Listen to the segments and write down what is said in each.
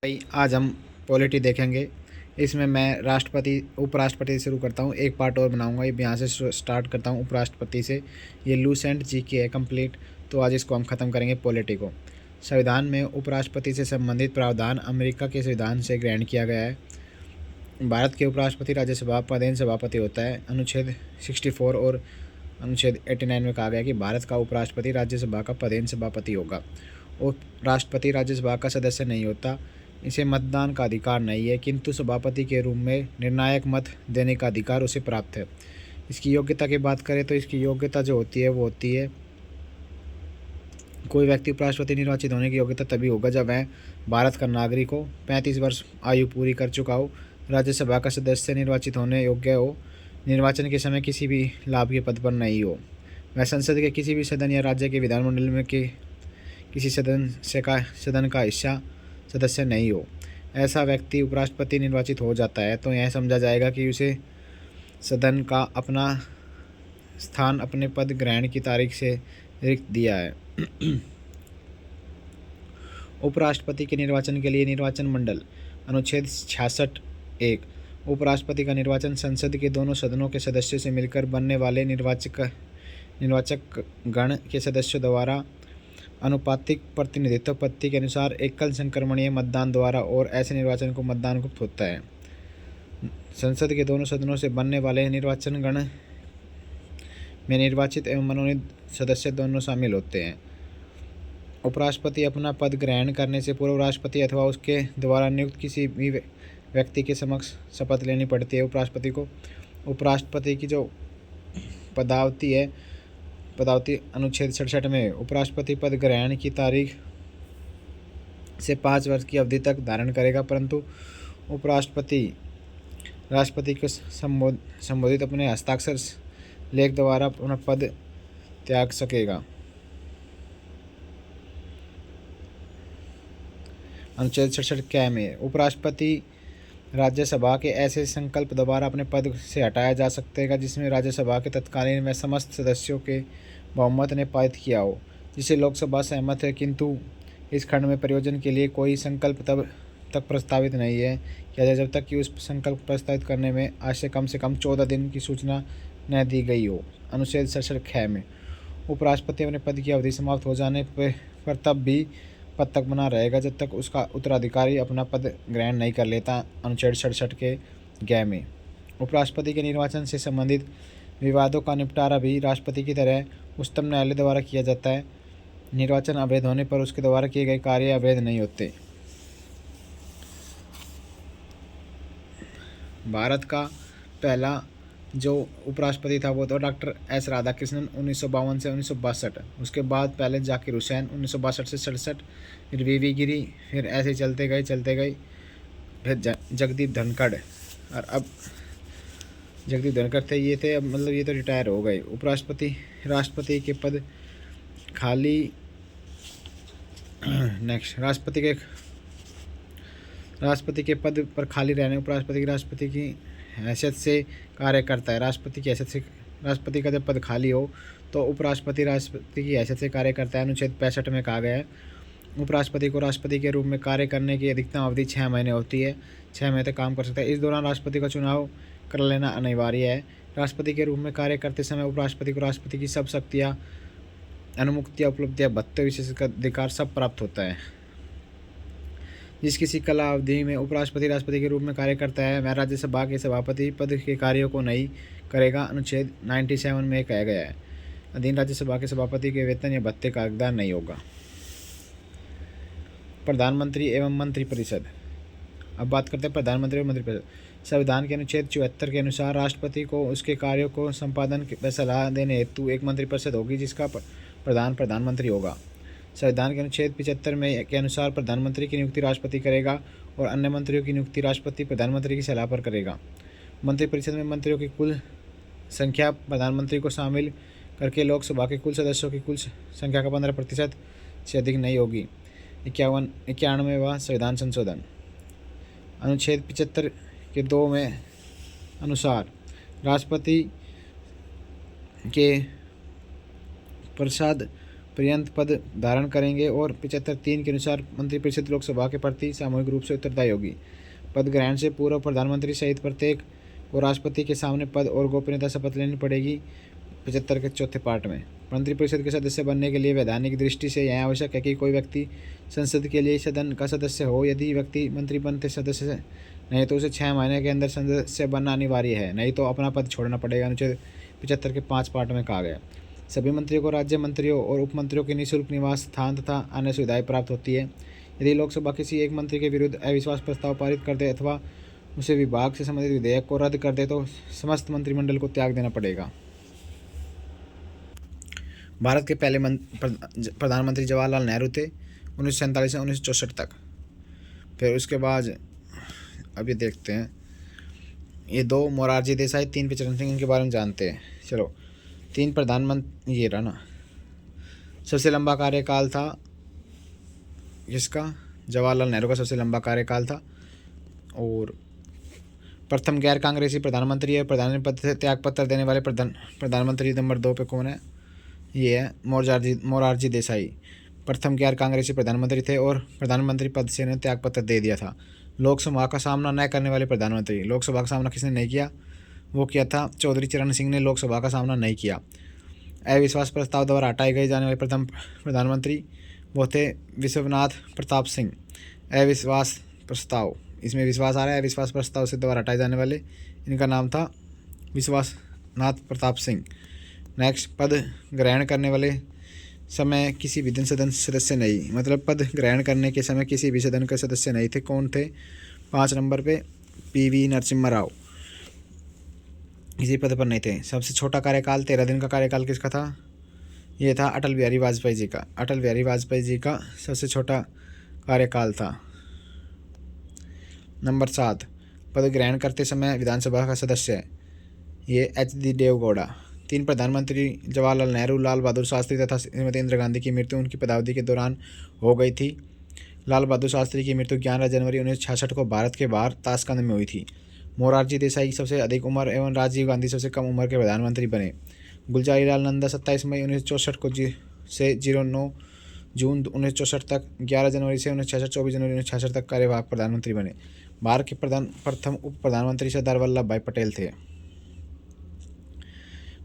भाई आज हम पॉलिटी देखेंगे। इसमें मैं राष्ट्रपति उपराष्ट्रपति से शुरू करता हूँ। एक पार्ट और बनाऊँगा, ये यहाँ से स्टार्ट करता हूँ उपराष्ट्रपति से। ये लूसेंट जीके है कंप्लीट, तो आज इसको हम ख़त्म करेंगे पॉलिटी को। संविधान में उपराष्ट्रपति से संबंधित प्रावधान अमेरिका के संविधान से ग्रहण किया गया है। भारत के उपराष्ट्रपति राज्यसभा पदेन सभापति होता है। अनुच्छेद 64 और अनुच्छेद 89 में कहा गया कि भारत का उपराष्ट्रपति राज्यसभा का पदेन सभापति होगा। उपराष्ट्रपति राज्यसभा का सदस्य नहीं होता, इसे मतदान का अधिकार नहीं है, किंतु सभापति के रूप में निर्णायक मत देने का अधिकार उसे प्राप्त है। इसकी योग्यता की बात करें तो इसकी योग्यता जो होती है वो होती है, कोई व्यक्ति उपराष्ट्रपति निर्वाचित होने की योग्यता तभी होगा जब वह भारत का नागरिक हो, 35 वर्ष आयु पूरी कर चुका हो, राज्यसभा का सदस्य निर्वाचित होने योग्य हो, निर्वाचन के समय किसी भी लाभ के पद पर नहीं हो, वह संसद के किसी भी सदन या राज्य के विधानमंडल में के किसी सदन का हिस्सा सदस्य नहीं हो। ऐसा व्यक्ति उपराष्ट्रपति निर्वाचित हो जाता है तो यह समझा जाएगा कि उसे सदन का अपना स्थान अपने पद ग्रहण की तारीख से रिक्त दिया है। उपराष्ट्रपति के निर्वाचन के लिए निर्वाचन मंडल अनुच्छेद 66(1) उपराष्ट्रपति का निर्वाचन संसद के दोनों सदनों के सदस्यों से मिलकर बनने वाले निर्वाचक गण के सदस्यों द्वारा अनुपातिक प्रतिनिधित्व पद्धति के अनुसार एकल संक्रमणीय मतदान द्वारा और ऐसे निर्वाचन को मतदान गुप्त होता है। संसद के दोनों सदनों से बनने वाले निर्वाचन गण में निर्वाचित एवं मनोनीत सदस्य दोनों शामिल होते हैं। उपराष्ट्रपति अपना पद ग्रहण करने से पूर्व राष्ट्रपति अथवा उसके द्वारा नियुक्त किसी भी व्यक्ति के समक्ष शपथ लेनी पड़ती है। उपराष्ट्रपति की जो पदावती अनुच्छेद 67 में उपराष्ट्रपति पद ग्रहण की तारीख से 5 वर्ष की अवधि तक धारण करेगा, परंतु उपराष्ट्रपति राष्ट्रपति को संबोधित अपने हस्ताक्षर लेख द्वारा अपना पद त्याग सकेगा। अनुच्छेद 66 क्या में उपराष्ट्रपति राज्यसभा के ऐसे संकल्प द्वारा अपने पद से हटाया जा सकेगा जिसमें राज्यसभा के तत्कालीन व समस्त सदस्यों के बहुमत ने पारित किया हो, जिसे लोकसभा सहमत है, किंतु इस खंड में प्रयोजन के लिए कोई संकल्प तब तक प्रस्तावित नहीं है किया जाए जब तक कि उस संकल्प प्रस्तावित करने में आज से कम 14 दिन की सूचना न दी गई हो। अनुच्छेद 67 ख में उपराष्ट्रपति अपने पद की अवधि समाप्त हो जाने पर तब भी पद तक बना रहेगा जब तक उसका उत्तराधिकारी अपना पद ग्रहण नहीं कर लेता। अनुच्छेद 67 के ग में उपराष्ट्रपति के निर्वाचन से संबंधित विवादों का निपटारा भी राष्ट्रपति की तरह उच्चतम न्यायालय द्वारा किया जाता है। निर्वाचन अवैध होने पर उसके द्वारा किए गए कार्य अवैध नहीं होते। भारत का पहला जो उपराष्ट्रपति था वो तो डॉक्टर एस राधाकृष्णन 1952 से 1962। उसके बाद पहले जाकिर हुसैन 1962 से 67, फिर वीवी गिरी, फिर ऐसे चलते गए, फिर जगदीप धनखड़, और अब जगदीप धनखड़ थे, ये थे, अब मतलब ये तो रिटायर हो गए। राष्ट्रपति के पद खाली नेक्स्ट राष्ट्रपति के पद पर खाली रहने उपराष्ट्रपति की हैसियत से कार्य करता है। राष्ट्रपति का जब पद खाली हो तो उपराष्ट्रपति राष्ट्रपति की हैसियत से कार्य करता है। अनुच्छेद 65 में कहा गया है उपराष्ट्रपति को राष्ट्रपति के रूप में कार्य करने की अधिकतम अवधि 6 महीने होती है। 6 महीने तक काम कर सकता है। इस दौरान राष्ट्रपति का चुनाव कर लेना अनिवार्य है। राष्ट्रपति के रूप में कार्य करते समय उपराष्ट्रपति को राष्ट्रपति की सब शक्तियाँ, अनुमुक्तियाँ, उपलब्धियाँ, भत्ते, विशेषाधिकार सब प्राप्त होता है। जिस किसी कला अवधि में उपराष्ट्रपति राष्ट्रपति के रूप में कार्य करता है वह राज्यसभा के सभापति पद के कार्यों को नहीं करेगा। अनुच्छेद 97 में कहा गया है अधीन राज्यसभा के सभापति के वेतन या भत्ते का हकदार नहीं होगा। प्रधानमंत्री एवं मंत्रिपरिषद। अब बात करते हैं प्रधानमंत्री एवं मंत्रिपरिषद। संविधान के अनुच्छेद 74 के अनुसार राष्ट्रपति को उसके कार्यों को संपादन व सलाह देने हेतु एक मंत्रिपरिषद होगी जिसका प्रधानमंत्री होगा। संविधान के अनुच्छेद 75 में के अनुसार प्रधानमंत्री की नियुक्ति राष्ट्रपति करेगा और अन्य मंत्रियों की नियुक्ति राष्ट्रपति प्रधानमंत्री की सलाह पर करेगा। मंत्रिपरिषद में मंत्रियों की कुल संख्या प्रधानमंत्री को शामिल करके लोकसभा के कुल सदस्यों की कुल संख्या का 15% से अधिक नहीं होगी। 91वां संविधान संशोधन। अनुच्छेद 75 के 2 में अनुसार राष्ट्रपति के पर्यंत पद धारण करेंगे और 75(3) के अनुसार मंत्रिपरिषद लोकसभा के प्रति सामूहिक रूप से उत्तरदायी होगी। पद ग्रहण से पूर्व प्रधानमंत्री सहित प्रत्येक को राष्ट्रपति के सामने पद और गोपनीयता शपथ लेनी पड़ेगी। 75 के चौथे पार्ट में मंत्रिपरिषद के सदस्य बनने के लिए वैधानिक दृष्टि से यह आवश्यक है कि कोई व्यक्ति संसद के लिए सदन का सदस्य हो। यदि व्यक्ति मंत्री बनते सदस्य नहीं तो उसे 6 महीने के अंदर सदस्य बनना अनिवार्य है, नहीं तो अपना पद छोड़ना पड़ेगा। अनुच्छेद 75 के 5 पार्ट में कहा गया। सभी मंत्रियों को राज्य मंत्रियों और उप मंत्रियों के निःशुल्क निवास स्थान तथा अन्य सुविधाएं प्राप्त होती है। यदि लोकसभा किसी एक मंत्री के विरुद्ध अविश्वास प्रस्ताव पारित कर दे अथवा उसे विभाग से संबंधित विधेयक को रद्द कर दे तो समस्त मंत्रिमंडल को त्याग देना पड़ेगा। भारत के पहले प्रधानमंत्री जवाहरलाल नेहरू थे 1947 से 1964 तक। फिर उसके बाद अभी देखते हैं ये 2 मोरारजी देसाई, 3 चरण सिंह, इनके बारे में जानते हैं। चलो 3 प्रधानमंत्री ये रहा ना। सबसे लंबा कार्यकाल था जिसका जवाहरलाल नेहरू का सबसे लंबा कार्यकाल था। और प्रथम गैर कांग्रेसी प्रधानमंत्री है। प्रधानमंत्री पद से त्यागपत्र देने वाले प्रधानमंत्री नंबर 2 पे कौन है? ये है मोरारजी देसाई। प्रथम गैर कांग्रेसी प्रधानमंत्री थे और प्रधानमंत्री पद से इन्हें त्यागपत्र दे दिया था। लोकसभा का सामना न करने वाले प्रधानमंत्री। लोकसभा का सामना किसने नहीं किया? वो किया था चौधरी चरण सिंह ने। लोकसभा का सामना नहीं किया। अविश्वास प्रस्ताव द्वारा हटाए गए जाने वाले प्रथम प्रधानमंत्री वो थे विश्वनाथ प्रताप सिंह। अविश्वास प्रस्ताव, इसमें विश्वास आ रहा है, अविश्वास प्रस्ताव से द्वारा हटाए जाने वाले, इनका नाम था विश्वनाथ प्रताप सिंह। नेक्स्ट, पद ग्रहण करने वाले समय किसी भी सदन सदस्य नहीं, मतलब पद ग्रहण करने के समय किसी भी सदन के सदस्य नहीं थे। कौन थे? 5 नंबर पे PV नरसिम्हा राव किसी पद पर नहीं थे। सबसे छोटा कार्यकाल 13 दिन का कार्यकाल किसका था? ये था अटल बिहारी वाजपेयी जी का। अटल बिहारी वाजपेयी जी का सबसे छोटा कार्यकाल था। नंबर 7, पद ग्रहण करते समय विधानसभा का सदस्य ये HD देवगौड़ा। 3 प्रधानमंत्री जवाहरलाल नेहरू, लाल बहादुर शास्त्री तथा श्रीमती इंदिरा गांधी की मृत्यु उनकी पदावधि के दौरान हो गई थी। लाल बहादुर शास्त्री की मृत्यु 11 जनवरी 1966 को भारत के बाहर ताशकंद में हुई थी। मोरारजी देसाई सबसे अधिक उम्र एवं राजीव गांधी सबसे कम उम्र के प्रधानमंत्री बने। गुलजारीलाल नंदा 27 मई 1964 को से 09 जून 1964 तक, 11 जनवरी से 1966 24 जनवरी 1966 तक कार्यवाहक प्रधानमंत्री बने। भारत के प्रथम उप प्रधानमंत्री सरदार वल्लभ भाई पटेल थे।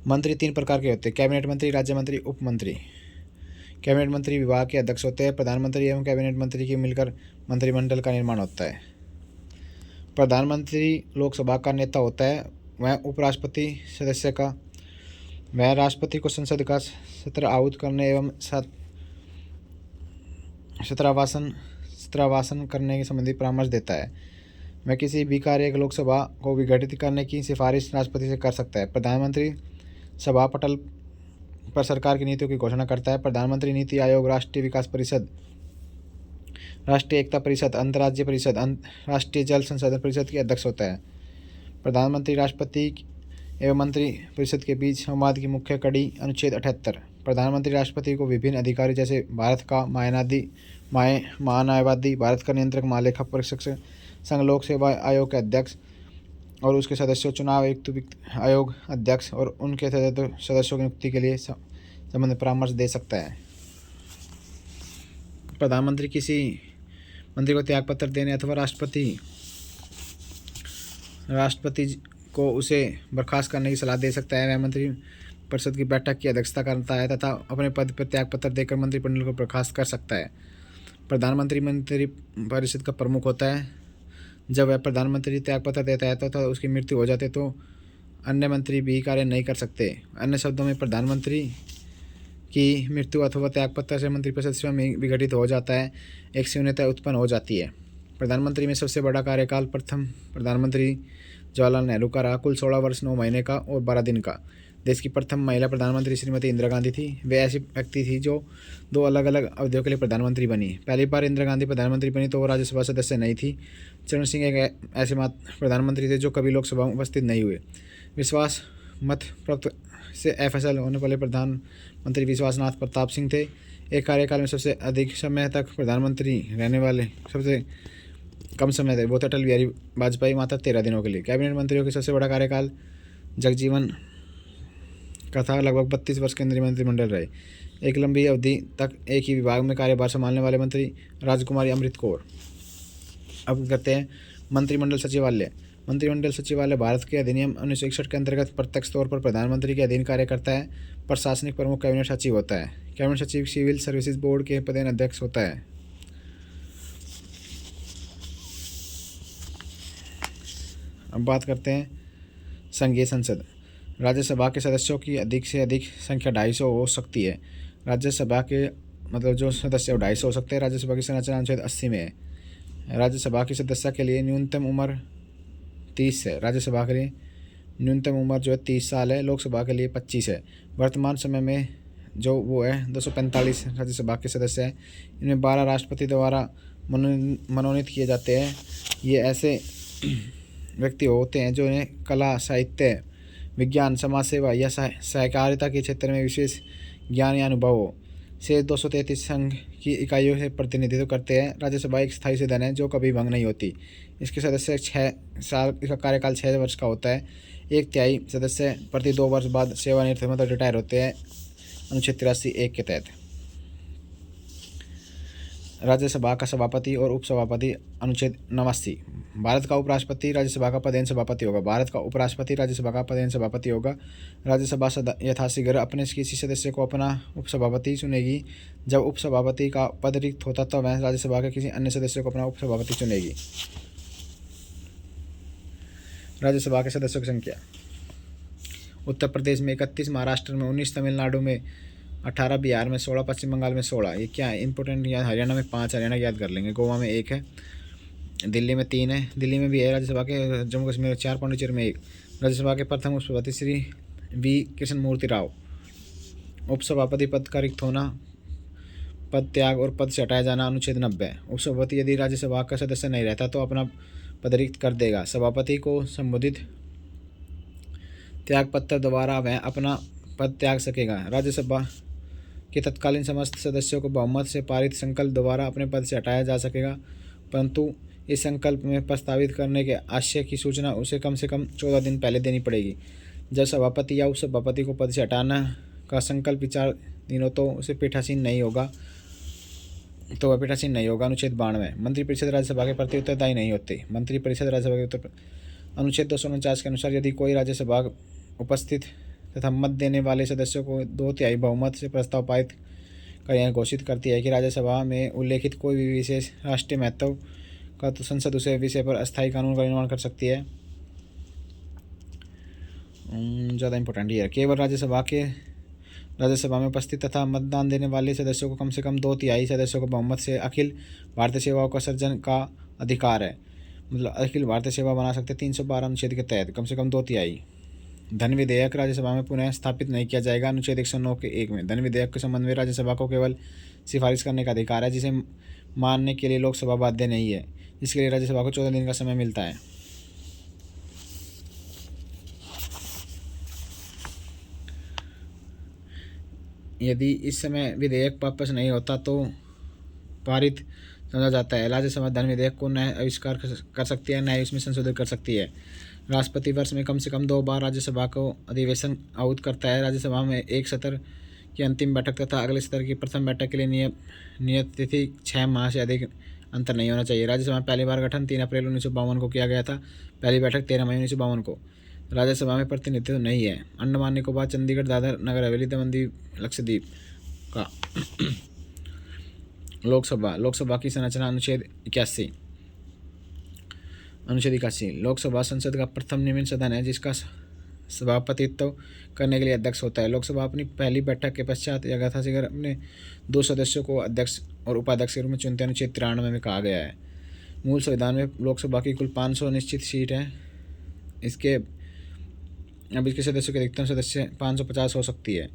मंत्री 3 प्रकार के होते हैं: कैबिनेट मंत्री, राज्य मंत्री, उप मंत्री। कैबिनेट मंत्री विभाग के अध्यक्ष होते हैं। प्रधानमंत्री एवं कैबिनेट मंत्री की मिलकर मंत्रिमंडल का निर्माण होता है। प्रधानमंत्री लोकसभा का नेता होता है। वह उपराष्ट्रपति सदस्य का, वह राष्ट्रपति को संसद का सत्र आहूत करने एवं सत्रावासन करने के संबंधी परामर्श देता है। वह किसी भी कार्य के लोकसभा को विघटित करने की सिफारिश राष्ट्रपति से कर सकता है। प्रधानमंत्री सभा पटल पर सरकार की नीतियों की घोषणा करता है। प्रधानमंत्री नीति आयोग, राष्ट्रीय विकास परिषद, राष्ट्रीय एकता परिषद, अंतर्राज्यीय परिषद, राष्ट्रीय जल संसाधन परिषद के अध्यक्ष होता है। प्रधानमंत्री राष्ट्रपति एवं मंत्री परिषद के बीच संवाद की मुख्य कड़ी अनुच्छेद 78। प्रधानमंत्री राष्ट्रपति को विभिन्न अधिकारी जैसे भारत का महान्यायवादी, भारत का नियंत्रक, महालेखा परीक्षक, संघ लोक सेवा आयोग के अध्यक्ष और उसके सदस्यों, चुनाव आयुक्त आयोग अध्यक्ष और उनके सदस्यों की नियुक्ति के लिए संबंधित परामर्श दे सकता है। प्रधानमंत्री किसी मंत्री को त्यागपत्र देने अथवा राष्ट्रपति को उसे बर्खास्त करने की सलाह दे सकता है। वह मंत्री परिषद की बैठक की अध्यक्षता करता है तथा अपने पद पर त्यागपत्र देकर मंत्रिमंडल को बर्खास्त कर सकता है। प्रधानमंत्री मंत्री परिषद का प्रमुख होता है। जब वह प्रधानमंत्री त्यागपत्र देता है तो उसकी मृत्यु हो जाती है तो अन्य मंत्री भी कार्य नहीं कर सकते। अन्य शब्दों में प्रधानमंत्री की मृत्यु अथवा त्यागपत्र से मंत्रिपरिषद स्वयं विघटित हो जाता है, एक शून्यता उत्पन्न हो जाती है। प्रधानमंत्री में सबसे बड़ा कार्यकाल प्रथम प्रधानमंत्री जवाहरलाल नेहरू का रहा, कुल 16 वर्ष 9 महीने का और 12 दिन का। देश की प्रथम महिला प्रधानमंत्री श्रीमती इंदिरा गांधी थी। वे ऐसी व्यक्ति थी जो 2 अलग अलग अवधियों के लिए प्रधानमंत्री बनी। पहली बार इंदिरा गांधी प्रधानमंत्री बनी तो वो राज्यसभा सदस्य नहीं थी। चरण सिंह एक ऐसे प्रधानमंत्री थे जो कभी लोकसभा में उपस्थित नहीं हुए। विश्वास मत प्राप्त से अफसल होने वाले प्रधानमंत्री विश्वनाथ प्रताप सिंह थे। एक कार्यकाल में सबसे अधिक समय तक प्रधानमंत्री रहने वाले सबसे कम समय थे वो थे अटल बिहारी वाजपेयी, मात्र 13 दिनों के लिए। कैबिनेट मंत्रियों के सबसे बड़ा कार्यकाल जगजीवन का था, लगभग 32 वर्ष केंद्रीय मंत्रिमंडल रहे। एक लंबी अवधि तक एक ही विभाग में कार्यभार संभालने वाले मंत्री राजकुमारी अमृत कौर। अब करते हैं मंत्रिमंडल सचिवालय। मंत्रिमंडल सचिवालय भारत के अधिनियम 1961 के अंतर्गत प्रत्यक्ष तौर पर प्रधानमंत्री के अधीन कार्य करता है। प्रशासनिक प्रमुख कैबिनेट सचिव होता है। कैबिनेट सचिव सिविल सर्विसेज बोर्ड के पदेन अध्यक्ष होता है। अब बात करते हैं संघीय संसद। राज्यसभा के सदस्यों की अधिक से अधिक संख्या 250 हो सकती है। राज्यसभा के मतलब जो सदस्य 250 हो सकते हैं। राज्यसभा की संरचना अनुच्छेद 80 में है। राज्यसभा की सदस्य के लिए न्यूनतम उम्र 30 है। राज्यसभा के लिए न्यूनतम उम्र जो है 30 साल है। लोकसभा के लिए 25 है। वर्तमान समय में जो वो है 245 राज्यसभा के सदस्य हैं। इनमें 12 राष्ट्रपति द्वारा मनोनीत किए जाते हैं। ये ऐसे व्यक्ति होते हैं जो इन्हें कला, साहित्य, विज्ञान, समाज सेवा या सहकारिता के क्षेत्र में विशेष ज्ञान या अनुभव हो से 233 संघ की इकाइयों से प्रतिनिधित्व करते हैं। राज्यसभा एक स्थायी सदन है जो कभी भंग नहीं होती। इसके सदस्य 6 साल, इसका कार्यकाल 6 वर्ष का होता है। 1/3 सदस्य प्रति 2 वर्ष बाद सेवानिवृत्त मतलब रिटायर होते हैं अनुच्छेद 83(1) के तहत। राज्यसभा का सभापति और उपसभापति अनुच्छेद 89। भारत का उपराष्ट्रपति राज्यसभा का पदेन सभापति होगा। भारत का उपराष्ट्रपति राज्यसभा का पदेन सभापति होगा। राज्यसभा यथाशीघ्र अपने किसी सदस्य को अपना उपसभापति चुनेगी। जब उपसभापति का पद रिक्त होता तो वह राज्यसभा के किसी अन्य सदस्य को अपना उपसभापति चुनेगी। राज्यसभा के सदस्यों की संख्या: उत्तर प्रदेश में 31, महाराष्ट्र में 19, तमिलनाडु में 18, बिहार में 16, पश्चिम बंगाल में 16। ये क्या है इंपॉर्टेंट, याद हरियाणा में 5, हरियाणा याद कर लेंगे। गोवा में 1 है। दिल्ली में 3 है। दिल्ली में भी है राज्यसभा के। जम्मू कश्मीर में 4, पांडिचेरी में 1। राज्यसभा के प्रथम उपसभापति श्री वी कृष्ण मूर्ति राव। उपसभापति पद का रिक्त होना, पद त्याग और पद से हटाया जाना अनुच्छेद 90। उपसभापति यदि राज्यसभा का सदस्य नहीं रहता तो अपना पद रिक्त कर देगा। सभापति को संबोधित त्याग पत्र द्वारा वह अपना पद त्याग सकेगा। राज्यसभा के तत्कालीन समस्त सदस्यों को बहुमत से पारित संकल्प द्वारा अपने पद से हटाया जा सकेगा, परंतु इस संकल्प में प्रस्तावित करने के आशय की सूचना उसे कम से कम 14 दिन पहले देनी पड़ेगी। जब सभापति या उपसभापति को पद से हटाना का संकल्प विचाराधीन हो तो उसे पीठासीन नहीं होगा अनुच्छेद 92। मंत्रिपरिषद राज्यसभा के प्रति उत्तरदायी नहीं होती। मंत्रिपरिषद राज्यसभा के अनुच्छेद 249 के अनुसार यदि कोई राज्यसभा उपस्थित तथा मत देने वाले सदस्यों को 2/3 बहुमत से प्रस्ताव पारित कर यह घोषित करती है कि राज्यसभा में उल्लेखित कोई भी विशेष राष्ट्रीय महत्व का तो संसद उसे विषय पर अस्थायी कानून का निर्माण कर सकती है। ज़्यादा इंपॉर्टेंट ये है। केवल राज्यसभा में उपस्थित तथा मतदान देने वाले सदस्यों को कम से कम 2/3 सदस्यों को बहुमत से अखिल भारतीय सेवाओं का सर्जन का अधिकार है। मतलब अखिल भारतीय सेवा बना सकते 312 अनुच्छेद के तहत कम से कम 2/3। धन विधेयक राज्यसभा में पुनः स्थापित नहीं किया जाएगा अनुच्छेद 109 के 1 में। धन विधेयक के संबंध में राज्यसभा को केवल सिफारिश करने का अधिकार है, जिसे मानने के लिए लोकसभा बाध्य नहीं है। इसके लिए राज्यसभा को 14 दिन का समय मिलता है। यदि इस समय विधेयक वापस नहीं होता तो पारित समझा जाता है। राज्यसभा धन विधेयक को नया आविष्कार कर सकती है, नया उसमें संशोधित कर सकती है। राष्ट्रपति वर्ष में कम से कम 2 बार राज्यसभा को अधिवेशन आहूत करता है। राज्यसभा में एक सत्र की अंतिम बैठक तथा अगले सत्र की प्रथम बैठक के लिए नियत तिथि 6 माह से अधिक अंतर नहीं होना चाहिए। राज्यसभा में पहली बार गठन 3 अप्रैल 1952 को किया गया था। पहली बैठक 13 मई 1952 को। राज्यसभा में प्रतिनिधित्व नहीं है। अंडमान निकोबार, चंडीगढ़, दादर नगर हवेली, दमन लक्षद्वीप का। लोकसभा की संरचना अनुच्छेद 81। लोकसभा संसद का प्रथम निम्न सदन है जिसका सभापतित्व करने के लिए अध्यक्ष होता है। लोकसभा अपनी पहली बैठक के पश्चात यथाशीघ्र अपने 2 सदस्यों को अध्यक्ष और उपाध्यक्ष के रूप में चुनते हैं। अनुच्छेद 93 में कहा गया है। मूल संविधान में लोकसभा की कुल 500 निश्चित सीट है। इसके सदस्यों के अधिकतम सदस्य 550 हो सकती है।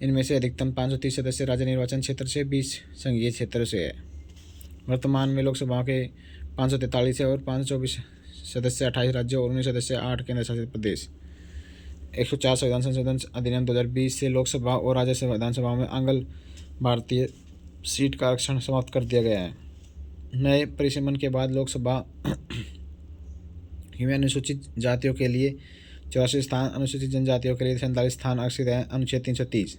इनमें से अधिकतम 530 सदस्य राज्य निर्वाचन क्षेत्र से 20 संघीय क्षेत्रों से है। वर्तमान में लोकसभा के 543 है और 524 सदस्य 28 राज्यों और 19 सदस्य 8 केंद्र शासित प्रदेश। 104 संविधान संशोधन अधिनियम 2020 से लोकसभा और राज्यसभा विधानसभा में आंग्ल भारतीय सीट का आरक्षण समाप्त कर दिया गया है। नए परिसीमन के बाद लोकसभा में अनुसूचित जातियों के लिए 84 स्थान, अनुसूचित जनजातियों के लिए 47 स्थान आरक्षित हैं। अनुच्छेद 330।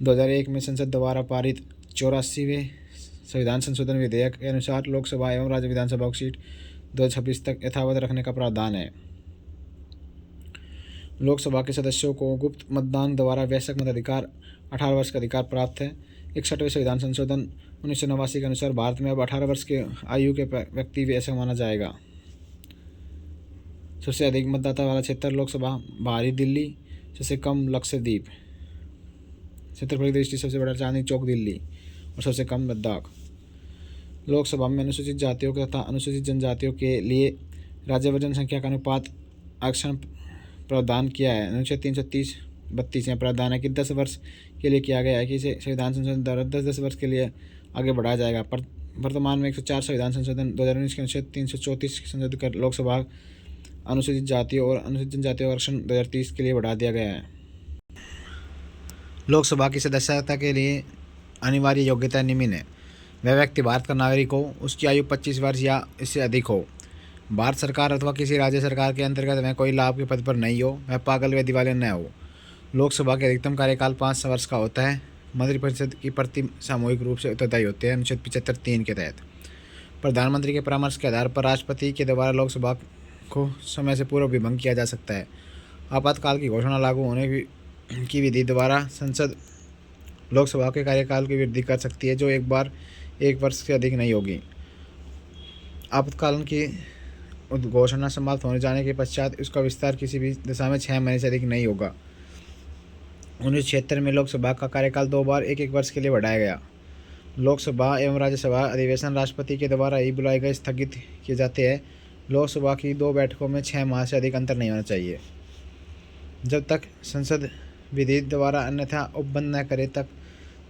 2001 में संसद द्वारा पारित 84वें संविधान संशोधन विधेयक के अनुसार लोकसभा एवं राज्य विधानसभा की सीट 2026 तक यथावत रखने का प्रावधान है। लोकसभा के सदस्यों को गुप्त मतदान द्वारा वयस्क मताधिकार 18 वर्ष का अधिकार प्राप्त है। 61वें संविधान संशोधन 1989 के अनुसार भारत में अब 18 वर्ष के आयु के व्यक्ति भी ऐसा माना जाएगा। सबसे अधिक मतदाता वाला क्षेत्र लोकसभा बाहरी दिल्ली, सबसे कम लक्षद्वीप। क्षेत्रफल की दृष्टि सबसे बड़ा चांदनी चौक दिल्ली और सबसे कम लद्दाख। लोकसभा में अनुसूचित जातियों तथा अनुसूचित जनजातियों के लिए राज्य जनसंख्या का अनुपात आरक्षण प्रावधान किया है। अनुच्छेद 330-32 में प्रावधान है कि 10 वर्ष के लिए किया गया है कि इसे संविधान संशोधन द्वारा 10-10 वर्ष के लिए आगे बढ़ाया जाएगा। पर वर्तमान में 104 संविधान संशोधन 2019 के अनुच्छेद 334 संशोधित कर लोकसभा अनुसूचित जातियों और अनुसूचित जनजातियों आरक्षण 2030 के लिए बढ़ा दिया गया है। लोकसभा की सदस्यता के लिए अनिवार्य योग्यता निम्न है। वह व्यक्ति भारत का नागरिक हो, उसकी आयु 25 वर्ष या इससे अधिक हो, भारत सरकार अथवा किसी राज्य सरकार के अंतर्गत वह कोई लाभ के पद पर नहीं हो, वह पागल व दिवालिया न हो। लोकसभा के अधिकतम कार्यकाल 5 वर्ष का होता है। मंत्रिपरिषद की प्रति सामूहिक रूप से उत्तरदायी होते हैं अनुच्छेद 75(3) के तहत। प्रधानमंत्री के परामर्श के आधार पर राष्ट्रपति के द्वारा लोकसभा को समय से पूर्व भी भंग किया जा सकता है। आपातकाल की घोषणा लागू होने की विधि द्वारा संसद लोकसभा के कार्यकाल की वृद्धि कर सकती है, जो एक वर्ष से अधिक नहीं होगी। आपातकाल की घोषणा समाप्त होने जाने के पश्चात उसका विस्तार किसी भी दशा में 6 महीने से अधिक नहीं होगा। 1976 में लोकसभा का कार्यकाल 2 बार 1-1 वर्ष के लिए बढ़ाया गया। लोकसभा एवं राज्यसभा अधिवेशन राष्ट्रपति के द्वारा ही बुलाए गए स्थगित किए जाते हैं। लोकसभा की 2 बैठकों में 6 माह से अधिक अंतर नहीं होना चाहिए। जब तक संसद विधि द्वारा अन्यथा उपबंध न करे तक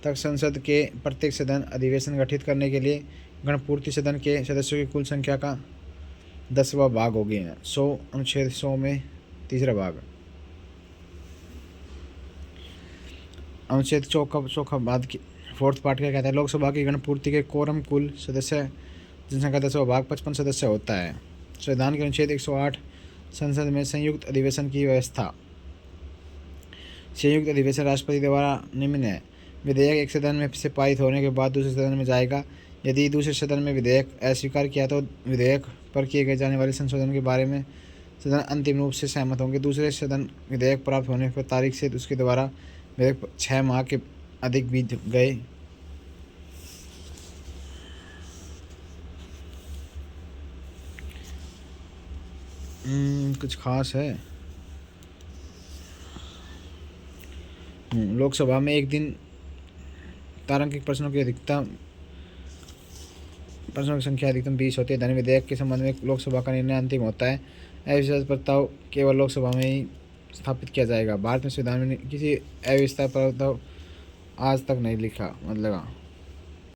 संसद के प्रत्येक सदन अधिवेशन गठित करने के लिए गणपूर्ति सदन के सदस्यों की कुल संख्या का 10वां भाग होगी। 100 अनुच्छेद 100 में 3रा भाग। अनुच्छेद 4 बाद की 4th पार्ट क्या कहता है? लोकसभा की गणपूर्ति के कोरम कुल सदस्य जनसंख्या 10वां भाग 55 सदस्य होता है। संविधान के अनुच्छेद 108 संसद में संयुक्त अधिवेशन की व्यवस्था। संयुक्त अधिवेशन राष्ट्रपति द्वारा निम्न है। विधेयक एक सदन में से पारित होने के बाद दूसरे सदन में जाएगा। यदि दूसरे सदन में विधेयक अस्वीकार किया तो विधेयक पर किए गए जाने वाले संशोधन के बारे में सदन अंतिम रूप से सहमत होंगे। दूसरे सदन विधेयक प्राप्त होने की तारीख से उसके द्वारा विधेयक 6 माह के अधिक बीत गए कुछ खास है। लोकसभा में एक दिन तारांकित प्रश्नों की संख्या अधिकतम 20 होती है। धन विधेयक के संबंध में लोकसभा का निर्णय अंतिम होता है। अविश्वास प्रस्ताव केवल लोकसभा में ही स्थापित किया जाएगा। भारत में संविधान में किसी अविश्वास प्रस्ताव आज तक नहीं लिखा मतलब